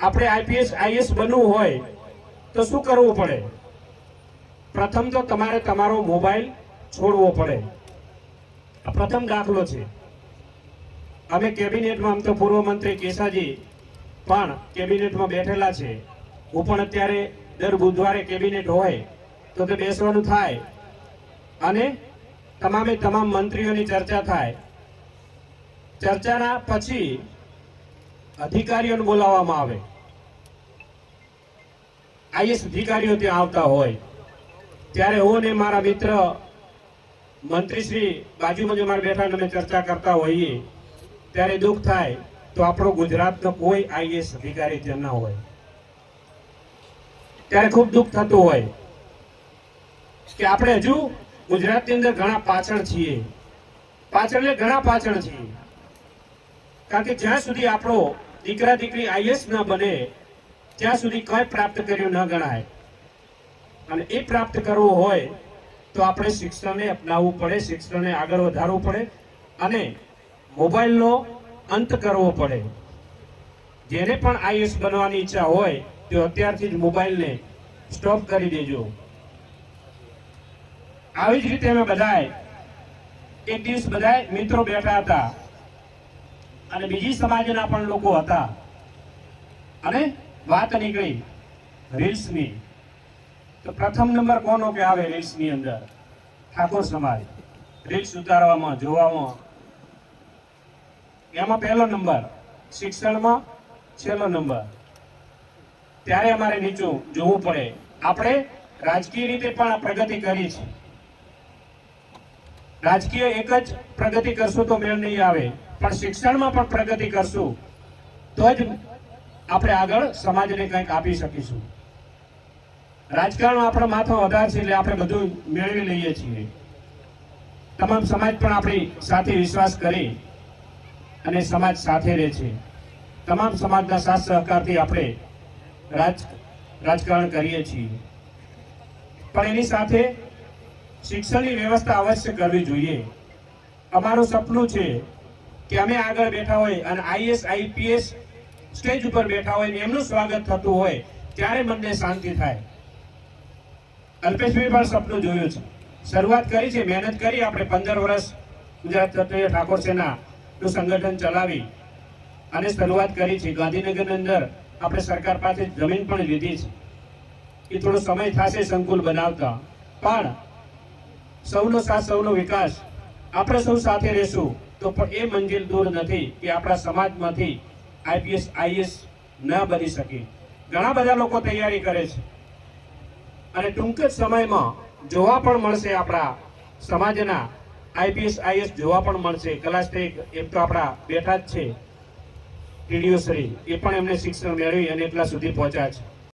આપણે IPS IAS બનવું હોય તો શું કરવું પડે? પ્રથમ તો તમારે તમારો મોબાઈલ છોડવો પડે. આ પ્રથમ દાખલો છે. અમે કેબિનેટમાં, આમ તો પૂર્વ મંત્રી કેસાજી પણ કેબિનેટમાં બેઠેલા છે. હું પણ અત્યારે દર બુધવારે કેબિનેટ હોય તો તે બેસવાનું થાય અને તમામે તમામ મંત્રીઓની ચર્ચા થાય. ચર્ચાના પછી અધિકારીઓને બોલાવવામાં આવે. આઈએસ અધિકારીઓ ત્યાં આવતા હોય ત્યારે હું ને મારા મિત્ર મંત્રીશ્રી બાજુમાં જે મારા બેઠા અમે ચર્ચા કરતા હોઈએ ત્યારે દુઃખ થાય તો આપણો ગુજરાતનો કોઈ આઈએસ અધિકારી ત્યાં ના હોય. ત્યારે ખૂબ દુઃખ થતું હોય કે આપણે હજુ ગુજરાતની અંદર ઘણા પાછળ છીએ. પાછળ એટલે ઘણા પાછળ છીએ. કારણ કે જ્યાં સુધી આપણો દીકરા દીકરી આઈએસ ન બને ત્યાં સુધી કંઈ પ્રાપ્ત કર્યું ન ગણાય. અને એ પ્રાપ્ત કરવું હોય તો આપણે શિક્ષણને અપનાવવું પડે, શિક્ષણને આગળ વધારવું પડે અને મોબાઈલનો અંત કરવો પડે. જેને પણ આઈએસ બનવાની ઈચ્છા હોય તો અત્યારથી જ મોબાઈલને સ્ટોપ કરી દેજો. આવી જ રીતે અમે બધાએ એક દિવસ બધાએ મિત્રો બેઠા હતા અને બીજી સમાજના પણ લોકો હતા અને વાત નીકળી રીલ્સની. તો પ્રથમ નંબર કોનો કે આવે રીલ્સની અંદર? ઠાકોર સમાજ. રીલ્સ ઉતારવામાં, જોવામાં, એમાં પહેલો નંબર. શિક્ષણમાં છેલ્લો નંબર. ત્યારે અમારે નીચું જોવું પડે. આપણે રાજકીય રીતે પણ પ્રગતિ કરી છે. રાજકીય એક જ પ્રગતિ કરશું તો મેળ નહીં આવે, પણ શિક્ષણમાં પણ પ્રગતિ કરશું તો જ આપણે આગળ સમાજને કંઈક આપી શકીશું. રાજકારણ આપણા માથા વધારે છે એટલે આપણે બધું મેળવી લઈએ છીએ. તમામ સમાજ પણ આપણી સાથે વિશ્વાસ કરી અને સમાજ સાથે રહે છે. તમામ સમાજના સાથ સહકારથી આપણે રાજકારણ કરીએ છીએ. પણ એની સાથે શિક્ષણની વ્યવસ્થા અવશ્ય કરવી જોઈએ. અમારું સપનું છે કે અમે આગળ બેઠા હોય અને આઈએસ આઈપીએસ સ્ટેજ ઉપર બેઠા હોય ને એમનું સ્વાગત થતું હોય ત્યારે મનને શાંતિ થાય. અલ્પેશભાઈ પણ સપનું જોયું છે. શરૂઆત કરી છે, મહેનત કરી. આપણે 15 વર્ષ ગુજરાત ક્ષત્રિય ઠાકોર સેનાનું સંગઠન ચલાવી અને શરૂઆત કરી છે. ગાંધીનગરની અંદર આપણે સરકાર પાસે જમીન પણ લીધી છે. એ થોડો સમય થશે સંકુલ બનાવતા, પણ સૌનો સાથ, સૌનો વિકાસ. આપણે સૌ સાથે રહેશું તો પણ એ મંજિલ દૂર નથી કે આપણા સમાજમાંથી આઈપીએસ આઈએસ ન બની શકે. ઘણા બધા લોકો તૈયારી કરે છે અને ટૂંક જ સમયમાં જોવા પણ મળશે. આપણા સમાજના આઈપીએસ આઈએસ જોવા પણ મળશે. કલાસ્ટેક એમ તો આપણા બેઠા જ છે ટીડીઓ શ્રી, એ પણ એમને શિક્ષણ મેળવી અને એટલા સુધી પહોંચ્યા છે.